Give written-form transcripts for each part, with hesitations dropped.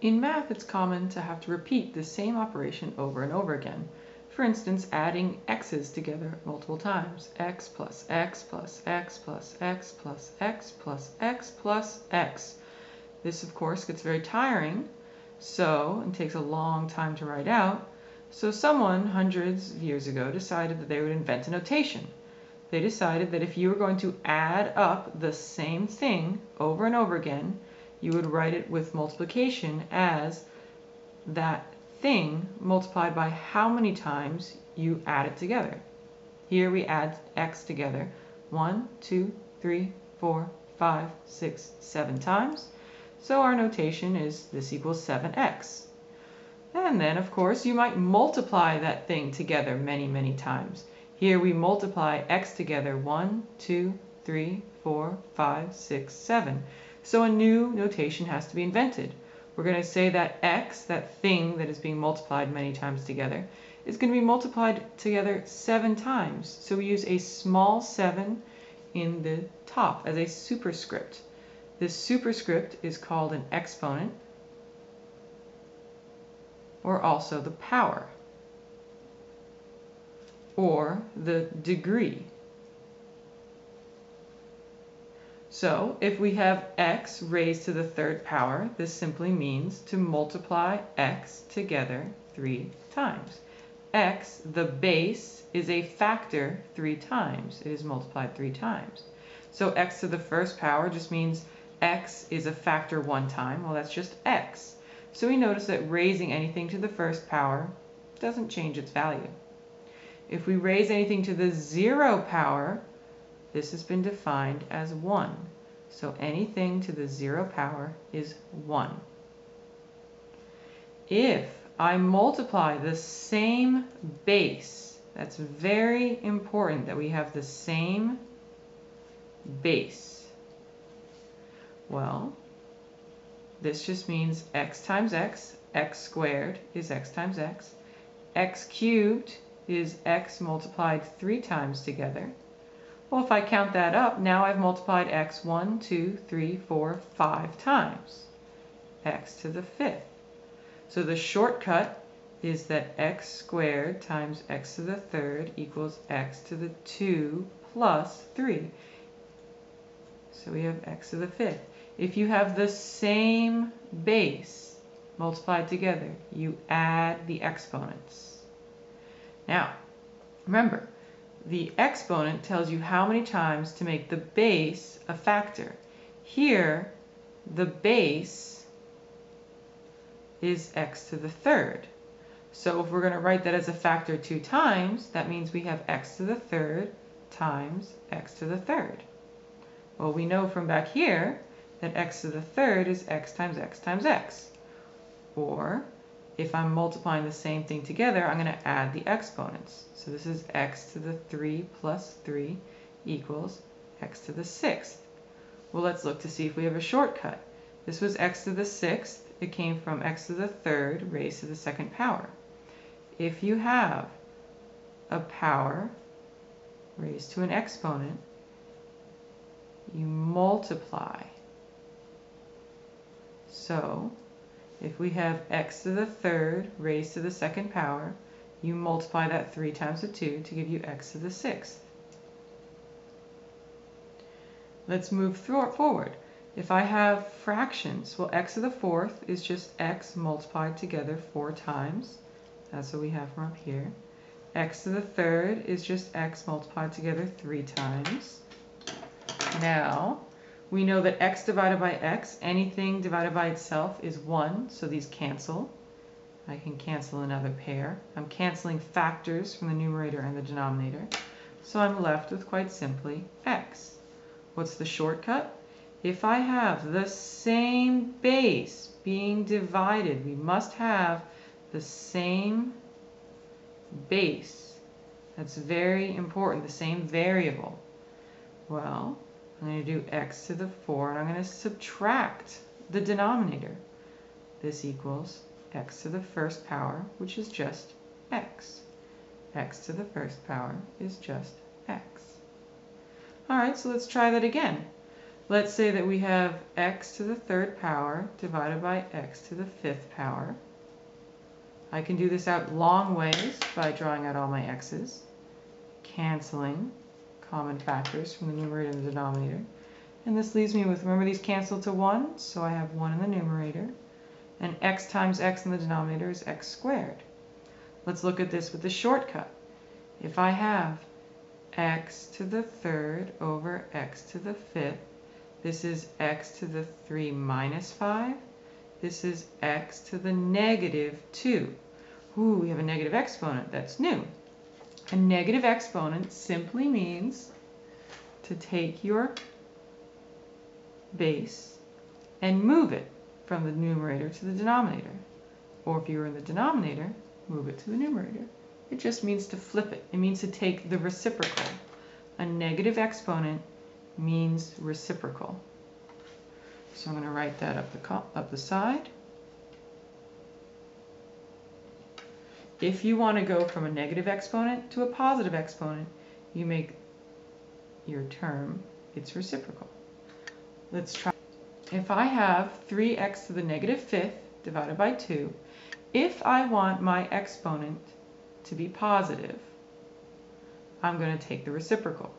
In math, it's common to have to repeat the same operation over and over again. For instance, adding x's together multiple times. X plus x plus x plus x plus x plus x plus x. This, of course, gets very tiring, and takes a long time to write out. So someone hundreds of years ago decided that they would invent a notation. They decided that if you were going to add up the same thing over and over again, you would write it with multiplication as that thing multiplied by how many times you add it together. Here we add x together 1, 2, 3, 4, 5, 6, 7 times. So our notation is this equals 7x. And then, of course, you might multiply that thing together many, many times. Here we multiply x together 1, 2, 3, 4, 5, 6, 7. So a new notation has to be invented. We're going to say that x, that thing that is being multiplied many times together, is going to be multiplied together 7 times. So we use a small 7 in the top as a superscript. This superscript is called an exponent, or also the power, or the degree. So if we have x raised to the third power, this simply means to multiply x together 3 times. X, the base, is a factor 3 times. It is multiplied 3 times. So x to the first power just means x is a factor 1 time. Well, that's just x. So we notice that raising anything to the first power doesn't change its value. If we raise anything to the 0 power, this has been defined as 1. So anything to the 0 power is 1. If I multiply the same base, that's very important that we have the same base. Well, this just means x times x, x squared is x times x cubed is x multiplied 3 times together. Well, if I count that up, now I've multiplied x 1, 2, 3, 4, 5 times. X to the 5th. So the shortcut is that x squared times x to the 3rd equals x to the 2 plus 3. So we have x to the 5th. If you have the same base multiplied together, you add the exponents. Now, remember, the exponent tells you how many times to make the base a factor. Here, the base is x to the 3rd. So if we're going to write that as a factor 2 times, that means we have x to the 3rd times x to the 3rd. Well, we know from back here that x to the 3rd is x times x times x. Or, if I'm multiplying the same thing together, I'm going to add the exponents. So this is x to the 3 plus 3 equals x to the 6th. Well, let's look to see if we have a shortcut. This was x to the 6th. It came from x to the 3rd raised to the 2nd power. If you have a power raised to an exponent, you multiply. So, if we have x to the 3rd raised to the 2nd power, you multiply that 3 times the 2 to give you x to the 6th. Let's move forward. If I have fractions, well, x to the 4th is just x multiplied together 4 times. That's what we have from up here. X to the 3rd is just x multiplied together 3 times. Now, we know that x divided by x, anything divided by itself is 1, so these cancel. I can cancel another pair. I'm canceling factors from the numerator and the denominator. So I'm left with, quite simply, x. What's the shortcut? If I have the same base being divided, we must have the same base. That's very important, the same variable. Well, I'm going to do x to the 4, and I'm going to subtract the denominator. This equals x to the 1st power, which is just x. X to the 1st power is just x. All right, so let's try that again. Let's say that we have x to the third power divided by x to the fifth power. I can do this out long ways by drawing out all my x's, canceling common factors from the numerator and the denominator. And this leaves me with, remember these cancel to 1, so I have 1 in the numerator. And x times x in the denominator is x squared. Let's look at this with the shortcut. If I have x to the third over x to the fifth, this is x to the 3 minus 5. This is x to the negative 2. Ooh, we have a negative exponent. That's new. A negative exponent simply means to take your base and move it from the numerator to the denominator. Or if you were in the denominator, move it to the numerator. It just means to flip it. It means to take the reciprocal. A negative exponent means reciprocal. So I'm going to write that up the side. If you want to go from a negative exponent to a positive exponent, you make your term its reciprocal. Let's try. If I have 3x to the negative fifth divided by 2, if I want my exponent to be positive, I'm going to take the reciprocal.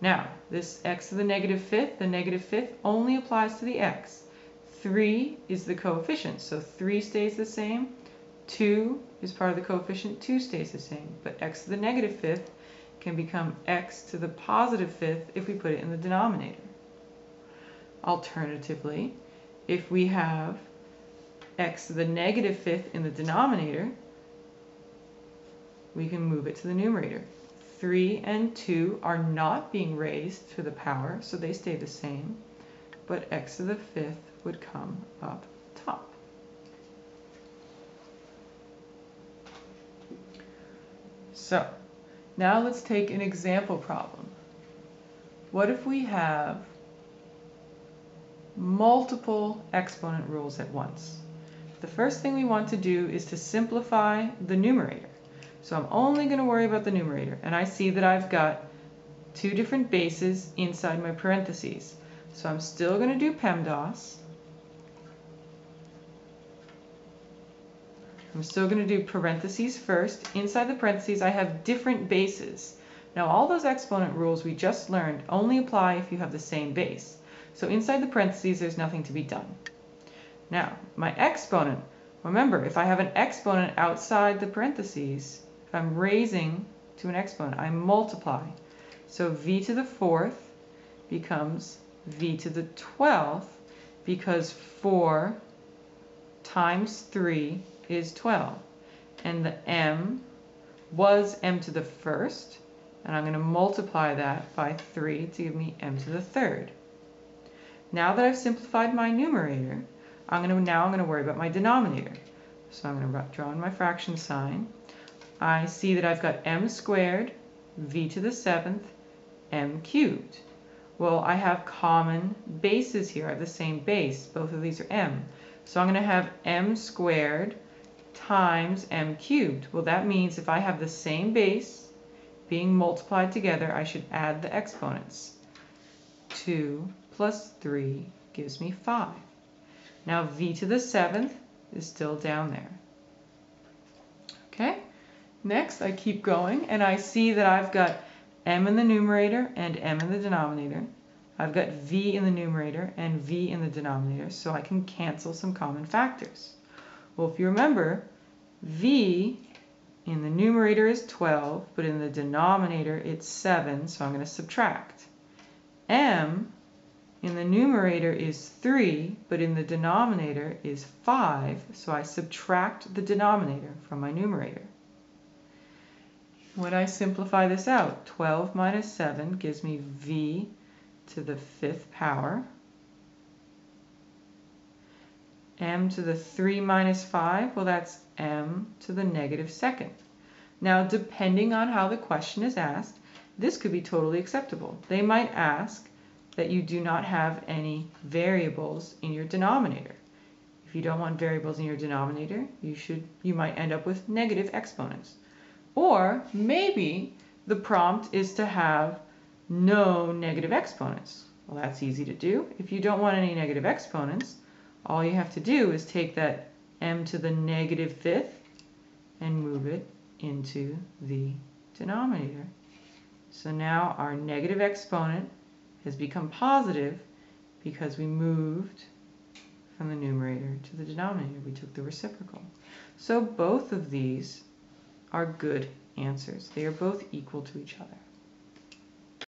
Now, this x to the negative fifth only applies to the x. 3 is the coefficient, so 3 stays the same. 2 is part of the coefficient, 2 stays the same. But x to the negative fifth can become x to the positive fifth if we put it in the denominator. Alternatively, if we have x to the negative fifth in the denominator, we can move it to the numerator. 3 and 2 are not being raised to the power, so they stay the same, but x to the fifth would come up top. So, now let's take an example problem. What if we have multiple exponent rules at once? The first thing we want to do is to simplify the numerator. So I'm only going to worry about the numerator, and I see that I've got 2 different bases inside my parentheses. So I'm still going to do PEMDAS. I'm still going to do parentheses first. Inside the parentheses I have different bases. Now all those exponent rules we just learned only apply if you have the same base. So inside the parentheses there's nothing to be done. Now my exponent, remember if I have an exponent outside the parentheses, if I'm raising to an exponent, I multiply. So v to the 4th becomes v to the 12th because 4 times 3 is 12. And the m was m to the 1st, and I'm going to multiply that by 3 to give me m to the 3rd. Now that I've simplified my numerator, I'm going to worry about my denominator. So I'm going to draw in my fraction sign. I see that I've got m squared, v to the 7th, m cubed. Well, I have common bases here. I have the same base. Both of these are m. So I'm going to have m squared times m cubed. Well, that means if I have the same base being multiplied together, I should add the exponents. 2 plus 3 gives me 5. Now v to the 7th is still down there. Okay, next I keep going and I see that I've got m in the numerator and m in the denominator. I've got v in the numerator and v in the denominator, so I can cancel some common factors. Well, if you remember, v in the numerator is 12, but in the denominator it's 7, so I'm going to subtract. M in the numerator is 3, but in the denominator is 5, so I subtract the denominator from my numerator. When I simplify this out, 12 minus 7 gives me v to the 5th power. M to the 3 minus 5, well that's m to the negative 2nd. Now depending on how the question is asked, this could be totally acceptable. They might ask that you do not have any variables in your denominator. If you don't want variables in your denominator, you might end up with negative exponents. Or maybe the prompt is to have no negative exponents. Well, that's easy to do. If you don't want any negative exponents, all you have to do is take that m to the negative fifth and move it into the denominator. So now our negative exponent has become positive because we moved from the numerator to the denominator. We took the reciprocal. So both of these are good answers. They are both equal to each other.